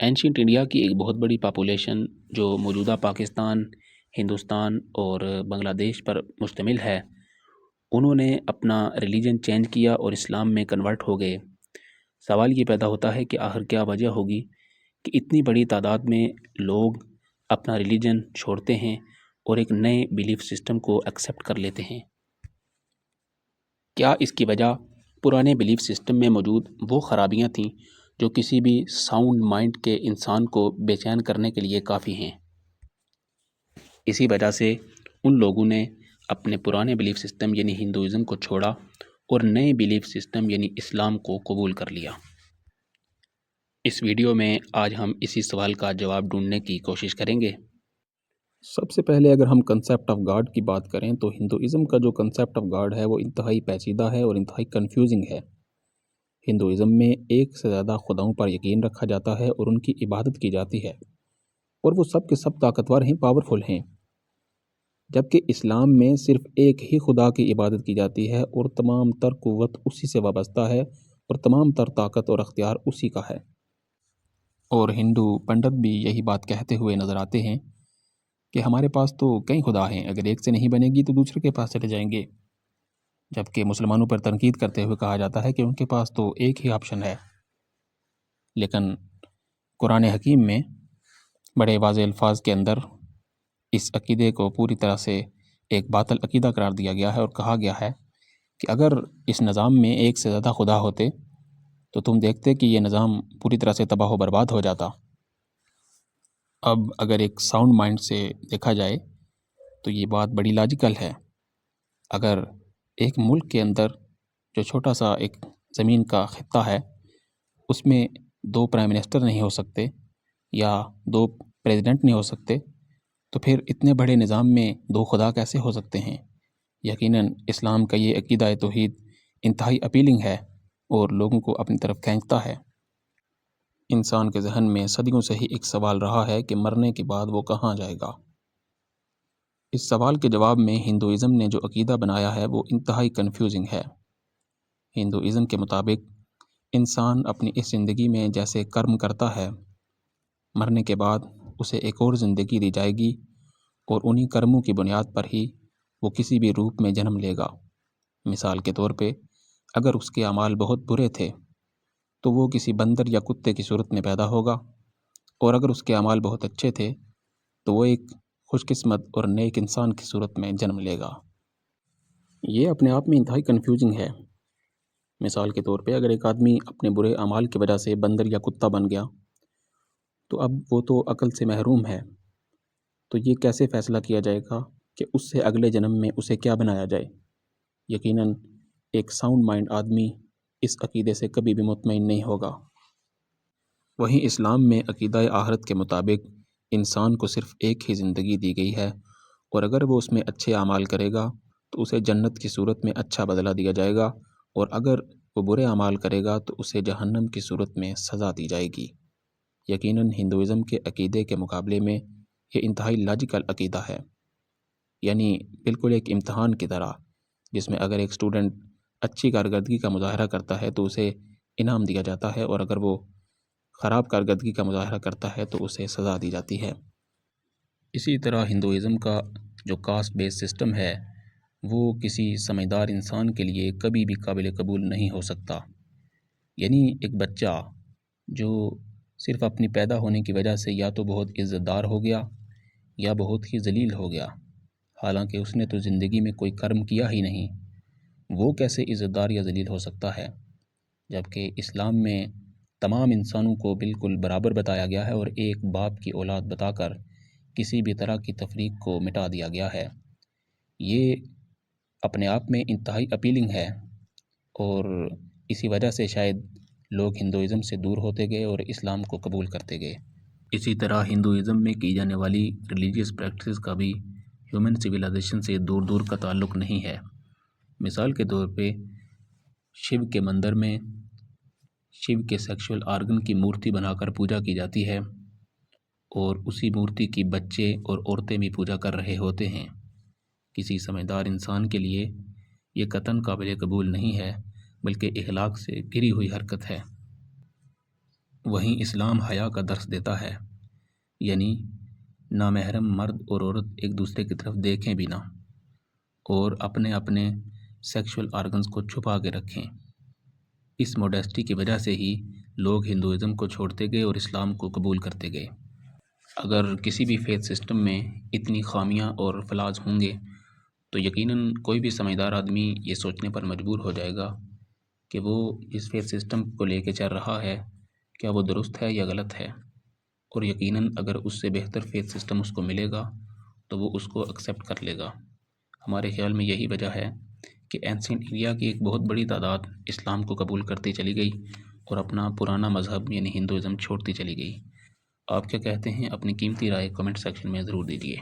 Ancient India کی ایک بہت بڑی پاپولیشن جو موجودہ پاکستان، ہندوستان اور بنگلہ دیش پر مشتمل ہے، انہوں نے اپنا ریلیجن چینج کیا اور اسلام میں کنورٹ ہو گئے۔ سوال یہ پیدا ہوتا ہے کہ آخر کیا وجہ ہوگی کہ اتنی بڑی تعداد میں لوگ اپنا ریلیجن چھوڑتے ہیں اور ایک نئے بیلیف سسٹم کو ایکسیپٹ کر لیتے ہیں؟ کیا اس کی وجہ پرانے بیلیف سسٹم میں موجود وہ خرابیاں تھیں جو کسی بھی ساؤنڈ مائنڈ کے انسان کو بے چین کرنے کے لیے کافی ہیں؟ اسی وجہ سے ان لوگوں نے اپنے پرانے بیلیف سسٹم یعنی ہندوازم کو چھوڑا اور نئے بیلیف سسٹم یعنی اسلام کو قبول کر لیا۔ اس ویڈیو میں آج ہم اسی سوال کا جواب ڈھونڈنے کی کوشش کریں گے۔ سب سے پہلے اگر ہم کنسیپٹ آف گاڈ کی بات کریں تو ہندوازم کا جو کنسیپٹ آف گاڈ ہے وہ انتہائی پیچیدہ ہے اور انتہائی کنفیوزنگ ہے۔ ہندوازم میں ایک سے زیادہ خداؤں پر یقین رکھا جاتا ہے اور ان کی عبادت کی جاتی ہے، اور وہ سب کے سب طاقتور ہیں، پاورفل ہیں، جبکہ اسلام میں صرف ایک ہی خدا کی عبادت کی جاتی ہے اور تمام تر قوت اسی سے وابستہ ہے اور تمام تر طاقت اور اختیار اسی کا ہے۔ اور ہندو پنڈت بھی یہی بات کہتے ہوئے نظر آتے ہیں کہ ہمارے پاس تو کئی خدا ہیں، اگر ایک سے نہیں بنے گی تو دوسرے کے پاس چلے جائیں گے، جبکہ مسلمانوں پر تنقید کرتے ہوئے کہا جاتا ہے کہ ان کے پاس تو ایک ہی آپشن ہے۔ لیکن قرآن حکیم میں بڑے واضح الفاظ کے اندر اس عقیدے کو پوری طرح سے ایک باطل عقیدہ قرار دیا گیا ہے اور کہا گیا ہے کہ اگر اس نظام میں ایک سے زیادہ خدا ہوتے تو تم دیکھتے کہ یہ نظام پوری طرح سے تباہ و برباد ہو جاتا۔ اب اگر ایک ساؤنڈ مائنڈ سے دیکھا جائے تو یہ بات بڑی لاجیکل ہے۔ اگر ایک ملک کے اندر جو چھوٹا سا ایک زمین کا خطہ ہے، اس میں 2 پرائم منسٹر نہیں ہو سکتے یا 2 پریزیڈنٹ نہیں ہو سکتے، تو پھر اتنے بڑے نظام میں 2 خدا کیسے ہو سکتے ہیں؟ یقیناً اسلام کا یہ عقیدہ توحید انتہائی اپیلنگ ہے اور لوگوں کو اپنی طرف کھینچتا ہے۔ انسان کے ذہن میں صدیوں سے ہی ایک سوال رہا ہے کہ مرنے کے بعد وہ کہاں جائے گا۔ اس سوال کے جواب میں ہندوازم نے جو عقیدہ بنایا ہے وہ انتہائی کنفیوزنگ ہے۔ ہندوازم کے مطابق انسان اپنی اس زندگی میں جیسے کرم کرتا ہے، مرنے کے بعد اسے ایک اور زندگی دی جائے گی اور انہی کرموں کی بنیاد پر ہی وہ کسی بھی روپ میں جنم لے گا۔ مثال کے طور پہ اگر اس کے اعمال بہت برے تھے تو وہ کسی بندر یا کتے کی صورت میں پیدا ہوگا، اور اگر اس کے اعمال بہت اچھے تھے تو وہ ایک خوش قسمت اور نیک انسان کی صورت میں جنم لے گا۔ یہ اپنے آپ میں انتہائی کنفیوزنگ ہے۔ مثال کے طور پہ اگر ایک آدمی اپنے برے اعمال کی وجہ سے بندر یا کتا بن گیا تو اب وہ تو عقل سے محروم ہے، تو یہ کیسے فیصلہ کیا جائے گا کہ اس سے اگلے جنم میں اسے کیا بنایا جائے؟ یقیناً ایک ساؤنڈ مائنڈ آدمی اس عقیدے سے کبھی بھی مطمئن نہیں ہوگا۔ وہیں اسلام میں عقیدہ آخرت کے مطابق انسان کو صرف ایک ہی زندگی دی گئی ہے، اور اگر وہ اس میں اچھے اعمال کرے گا تو اسے جنت کی صورت میں اچھا بدلہ دیا جائے گا، اور اگر وہ برے اعمال کرے گا تو اسے جہنم کی صورت میں سزا دی جائے گی۔ یقیناً ہندوازم کے عقیدے کے مقابلے میں یہ انتہائی لاجیکل عقیدہ ہے، یعنی بالکل ایک امتحان کی طرح، جس میں اگر ایک اسٹوڈنٹ اچھی کارکردگی کا مظاہرہ کرتا ہے تو اسے انعام دیا جاتا ہے، اور اگر وہ خراب کارکردگی کا مظاہرہ کرتا ہے تو اسے سزا دی جاتی ہے۔ اسی طرح ہندوازم کا جو کاسٹ بیس سسٹم ہے وہ کسی سمجھدار انسان کے لیے کبھی بھی قابل قبول نہیں ہو سکتا۔ یعنی ایک بچہ جو صرف اپنی پیدا ہونے کی وجہ سے یا تو بہت عزت دار ہو گیا یا بہت ہی ذلیل ہو گیا، حالانکہ اس نے تو زندگی میں کوئی کرم کیا ہی نہیں، وہ کیسے عزت دار یا ذلیل ہو سکتا ہے؟ جبکہ اسلام میں تمام انسانوں کو بالکل برابر بتایا گیا ہے اور ایک باپ کی اولاد بتا کر کسی بھی طرح کی تفریق کو مٹا دیا گیا ہے۔ یہ اپنے آپ میں انتہائی اپیلنگ ہے، اور اسی وجہ سے شاید لوگ ہندوازم سے دور ہوتے گئے اور اسلام کو قبول کرتے گئے۔ اسی طرح ہندوازم میں کی جانے والی ریلیجیس پریکٹسز کا بھی ہیومن سویلائزیشن سے دور دور کا تعلق نہیں ہے۔ مثال کے طور پہ شیو کے مندر میں شیو کے سیکشول آرگن کی مورتی بنا کر پوجا کی جاتی ہے، اور اسی مورتی کی بچے اور عورتیں بھی پوجا کر رہے ہوتے ہیں۔ کسی سمجھدار انسان کے لیے یہ قطعاً قابل قبول نہیں ہے، بلکہ اخلاق سے گری ہوئی حرکت ہے۔ وہیں اسلام حیا کا درس دیتا ہے، یعنی نامحرم مرد اور عورت ایک دوسرے کی طرف دیکھیں بھی نہ اور اپنے اپنے سیکشول آرگنز کو چھپا کے رکھیں۔ اس موڈیسٹی کی وجہ سے ہی لوگ ہندوازم کو چھوڑتے گئے اور اسلام کو قبول کرتے گئے۔ اگر کسی بھی فیتھ سسٹم میں اتنی خامیاں اور فلاز ہوں گے تو یقیناً کوئی بھی سمجھدار آدمی یہ سوچنے پر مجبور ہو جائے گا کہ وہ اس فیتھ سسٹم کو لے کے چل رہا ہے کیا وہ درست ہے یا غلط ہے، اور یقیناً اگر اس سے بہتر فیتھ سسٹم اس کو ملے گا تو وہ اس کو ایکسیپٹ کر لے گا۔ ہمارے خیال میں یہی وجہ ہے کہ اینسینٹ انڈیا کی ایک بہت بڑی تعداد اسلام کو قبول کرتی چلی گئی اور اپنا پرانا مذہب یعنی ہندوازم چھوڑتی چلی گئی۔ آپ کیا کہتے ہیں؟ اپنی قیمتی رائے کمنٹ سیکشن میں ضرور دیجیے۔